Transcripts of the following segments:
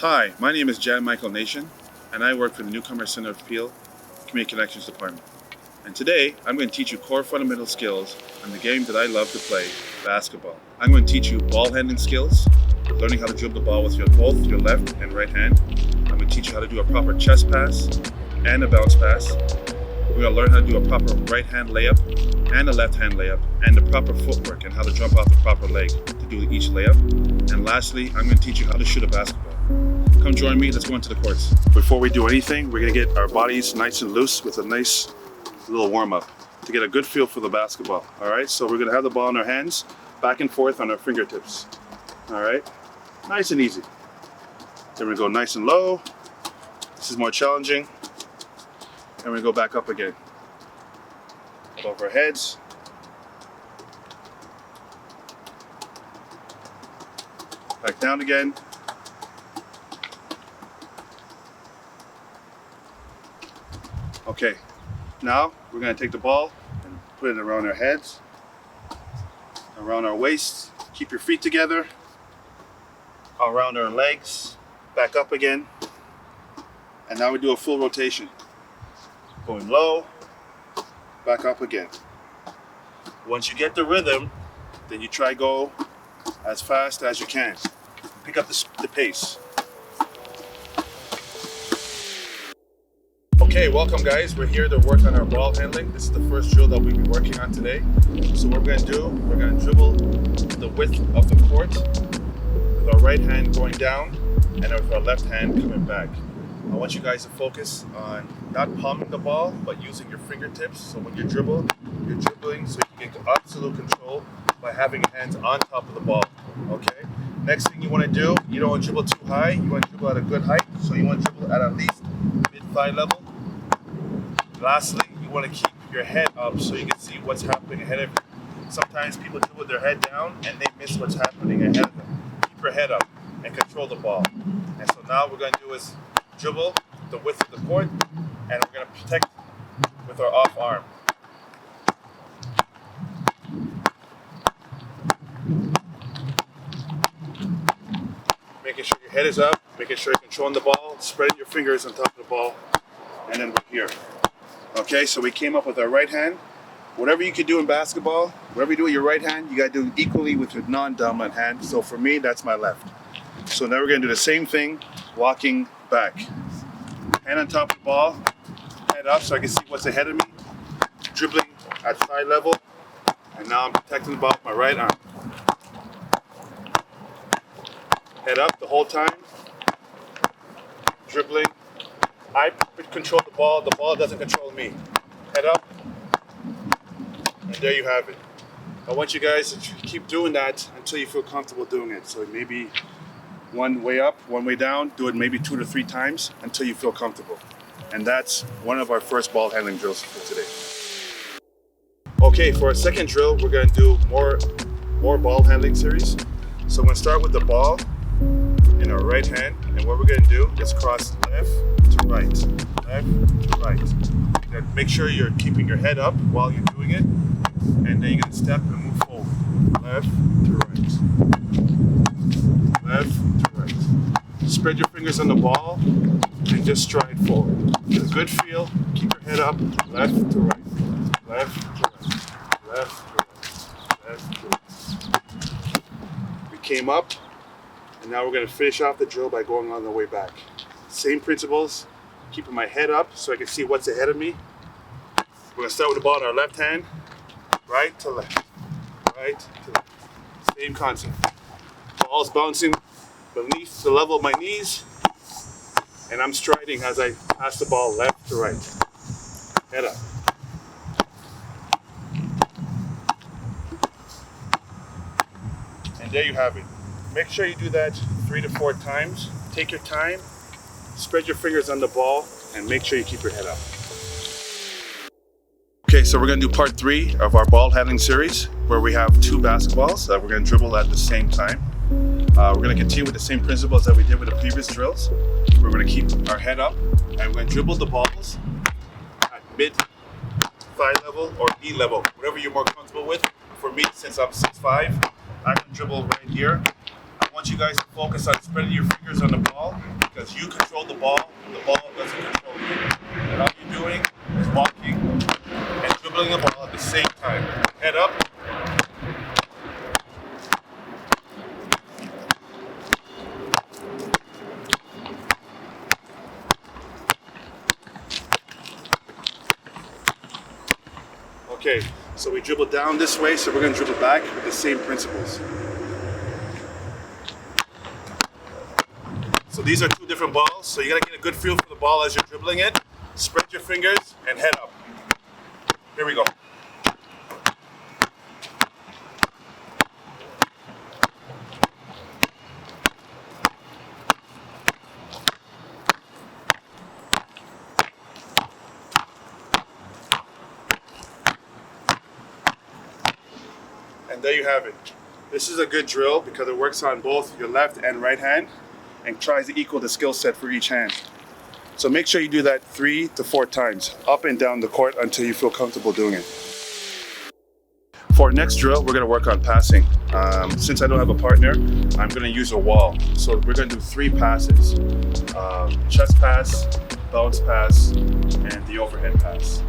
Hi, my name is Jan Michael Nation, and I work for the Newcomer Centre of Peel Community Connections Department. And today, I'm going to teach you core fundamental skills on the game that I love to play, basketball. I'm going to teach you ball handling skills, learning how to dribble the ball with both your left and right hand. I'm going to teach you how to do a proper chest pass and a bounce pass. We're going to learn how to do a proper right hand layup and a left hand layup, and the proper footwork and how to jump off the proper leg to do each layup. And lastly, I'm going to teach you how to shoot a basketball. Come join me, let's go into the courts. Before we do anything, we're going to get our bodies nice and loose with a nice little warm-up to get a good feel for the basketball. All right, so we're going to have the ball in our hands, back and forth on our fingertips. All right, nice and easy. Then we go nice and low. This is more challenging. And we go back up again. Above our heads. Back down again. Okay, now we're going to take the ball and put it around our heads, around our waists. Keep your feet together, around our legs, back up again. And now we do a full rotation. Going low, back up again. Once you get the rhythm, then you try go as fast as you can. Pick up the pace. Okay, welcome guys. We're here to work on our ball handling. This is the first drill that we'll be working on today. So what we're going to do, we're going to dribble the width of the court with our right hand going down and with our left hand coming back. I want you guys to focus on not palming the ball, but using your fingertips. So when you dribble, you're dribbling so you can get absolute control by having your hands on top of the ball. Okay? Next thing you want to do, you don't want to dribble too high. You want to dribble at a good height. So you want to dribble at least mid-thigh level. Lastly, you want to keep your head up so you can see what's happening ahead of you. Sometimes people dribble with their head down and they miss what's happening ahead of them. Keep your head up and control the ball. And so now what we're going to do is dribble the width of the court, and we're going to protect with our off arm. Making sure your head is up, making sure you're controlling the ball, spreading your fingers on top of the ball, and then we're here. Okay, so we came up with our right hand. Whatever you can do in basketball, whatever you do with your right hand, you got to do equally with your non-dominant hand. So for me, that's my left. So now we're going to do the same thing, walking back. Hand on top of the ball, head up so I can see what's ahead of me. Dribbling at thigh level, and now I'm protecting the ball with my right arm. Head up the whole time, dribbling. I control the ball doesn't control me. Head up, and there you have it. I want you guys to keep doing that until you feel comfortable doing it. So maybe one way up, one way down, do it maybe 2 to 3 times until you feel comfortable. And that's one of our first ball handling drills for today. Okay, for our second drill, we're going to do more ball handling series. So we're going to start with the ball in our right hand, and what we're going to do is cross left to right, left to right. Now make sure you're keeping your head up while you're doing it, and then you're going to step and move forward, left to right, left to right. Spread your fingers on the ball and just stride forward. Get a good feel, keep your head up, left to right, left to right, left to right, left to right. We came up, and now we're going to finish off the drill by going on the way back. Same principles, keeping my head up so I can see what's ahead of me. We're going to start with the ball in our left hand, right to left, right to left. Same concept. Ball's bouncing beneath the level of my knees, and I'm striding as I pass the ball left to right. Head up. And there you have it. Make sure you do that 3 to 4 times. Take your time, spread your fingers on the ball, and make sure you keep your head up. Okay, so we're going to do part 3 of our ball handling series, where we have 2 basketballs that we're going to dribble at the same time. We're going to continue with the same principles that we did with the previous drills. We're going to keep our head up, and we're going to dribble the balls at mid-thigh level or knee level, whatever you're more comfortable with. For me, since I'm 6'5", I can dribble right here. I want you guys to focus on spreading your fingers on the ball because you control the ball doesn't control you. And all you're doing is walking and dribbling the ball at the same time. Head up. Okay, so we dribble down this way, so we're going to dribble back with the same principles. So these are two different balls, so you got to get a good feel for the ball as you're dribbling it. Spread your fingers and head up. Here we go. And there you have it. This is a good drill because it works on both your left and right hand and tries to equal the skill set for each hand. So make sure you do that 3 to 4 times, up and down the court until you feel comfortable doing it. For our next drill, we're going to work on passing. Since I don't have a partner, I'm going to use a wall. So we're going to do 3 passes. Chest pass, bounce pass, and the overhead pass.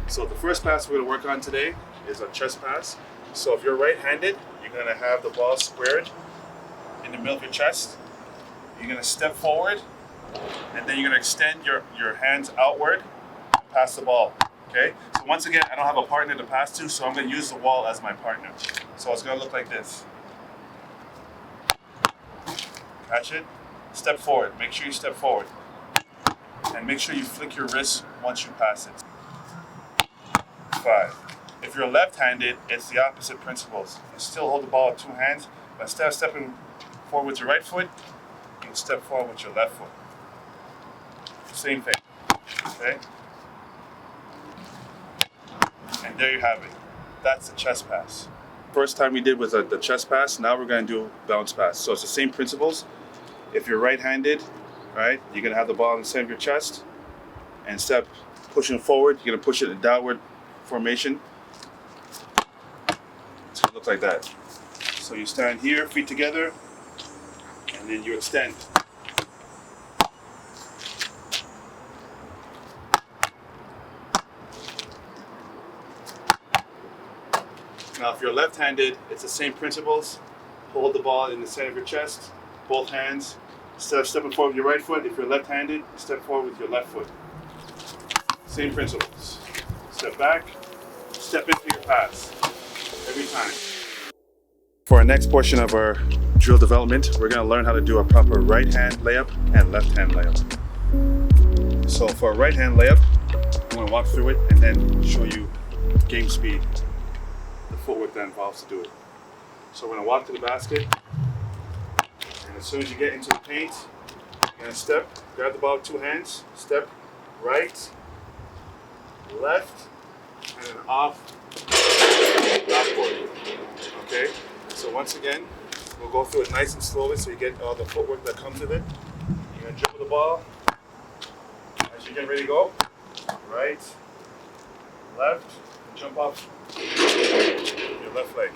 So the first pass we're going to work on today is a chest pass. So if you're right-handed, you're going to have the ball squared in the middle of your chest. You're going to step forward, and then you're going to extend your hands outward and pass the ball. Okay? So once again, I don't have a partner to pass to, so I'm going to use the wall as my partner. So it's going to look like this. Catch it. Step forward. Make sure you step forward. And make sure you flick your wrist once you pass it. 5. If you're left-handed, it's the opposite principles. You still hold the ball with 2 hands, but instead of stepping forward with your right foot, you can step forward with your left foot. Same thing, okay? And there you have it. That's the chest pass. First time we did was the chest pass. Now we're going to do bounce pass. So it's the same principles. If you're right-handed, right, you're going to have the ball in the center of your chest, and instead of pushing forward, you're going to push it in downward formation. It's going to look like that. So you stand here, feet together, and then you extend. Now if you're left-handed, it's the same principles. Hold the ball in the center of your chest, both hands. Instead of stepping forward with your right foot, if you're left-handed, step forward with your left foot. Same principles. Step back, step into your pass every time. For our next portion of our drill development, we're going to learn how to do a proper right hand layup and left hand layup. So for a right hand layup, I'm going to walk through it and then show you game speed, the footwork that involves to do it. So we're going to walk to the basket, and as soon as you get into the paint, you're going to step, grab the ball with 2 hands, step right, left, and then off, backward. Okay? So once again, we'll go through it nice and slowly so you get all the footwork that comes with it. You're going to dribble the ball as you get ready to go. Right, left, and jump off your left leg.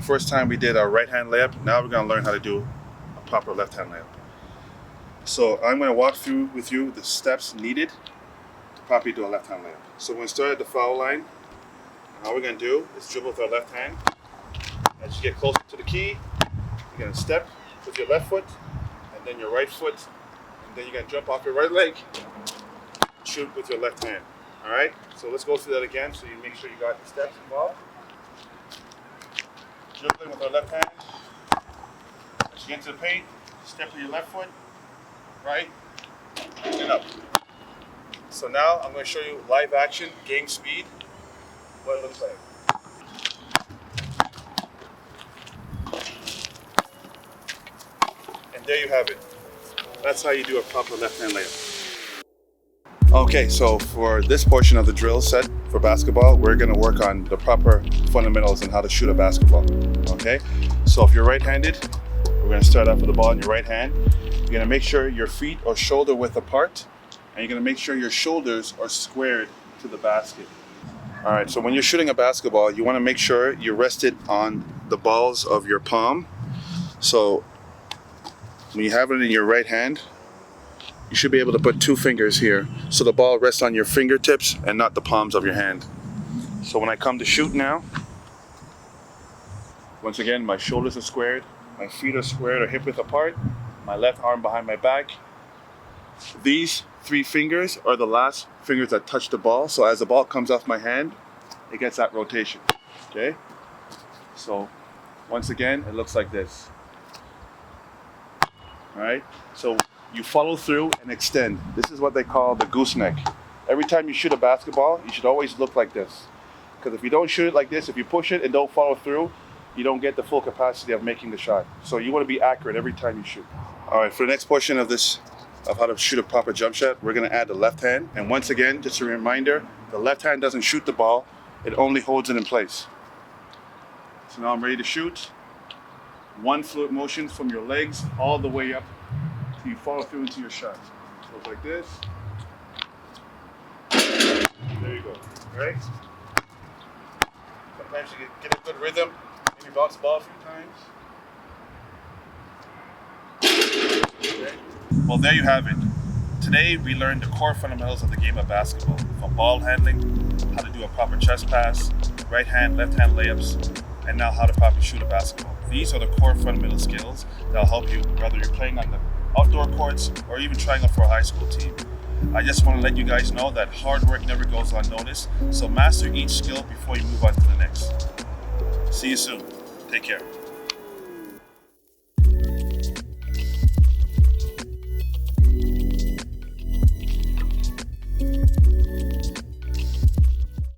First time we did our right hand layup, now we're going to learn how to do a proper left hand layup. So I'm going to walk through with you the steps needed to properly do a left hand layup. So we're going to start at the foul line. And all we're going to do is dribble with our left hand. As you get closer to the key, you're going to step with your left foot, and then your right foot, and then you're going to jump off your right leg, shoot with your left hand. All right? So let's go through that again so you make sure you got the steps involved. Dribbling with our left hand. As you get into the paint, step with your left foot, right, and up. So now I'm going to show you live action, game speed, what it looks like. And there you have it. That's how you do a proper left-hand layup. Okay, so for this portion of the drill set for basketball, we're going to work on the proper fundamentals and how to shoot a basketball. Okay, so if you're right-handed, we're going to start off with the ball in your right hand. You're going to make sure your feet are shoulder width apart, and you're going to make sure your shoulders are squared to the basket. All right, so when you're shooting a basketball, you want to make sure you rest it on the balls of your palm. So when you have it in your right hand, you should be able to put 2 fingers here so the ball rests on your fingertips and not the palms of your hand. So when I come to shoot now, once again, my shoulders are squared, my feet are squared or hip width apart, my left arm behind my back. These 3 fingers are the last fingers that touch the ball, so as the ball comes off my hand, it gets that rotation, okay? So once again, it looks like this. All right, so you follow through and extend. This is what they call the gooseneck. Every time you shoot a basketball, you should always look like this. Because if you don't shoot it like this, if you push it and don't follow through, you don't get the full capacity of making the shot. So you want to be accurate every time you shoot. All right, for the next portion of this, of how to shoot a proper jump shot, we're going to add the left hand. And once again, just a reminder, the left hand doesn't shoot the ball, it only holds it in place. So now I'm ready to shoot. 1 fluid motion from your legs all the way up till you follow through into your shot. So it's like this. There you go. All right? Sometimes you get a good rhythm. Maybe bounce the ball a few times. Okay. Well, there you have it. Today we learned the core fundamentals of the game of basketball, from ball handling, how to do a proper chest pass, right hand, left hand layups, and now how to properly shoot a basketball. These are the core fundamental skills that will help you whether you're playing on the outdoor courts or even trying out for a high school team. I just want to let you guys know that hard work never goes unnoticed, so master each skill before you move on to the next. See you soon. Take care.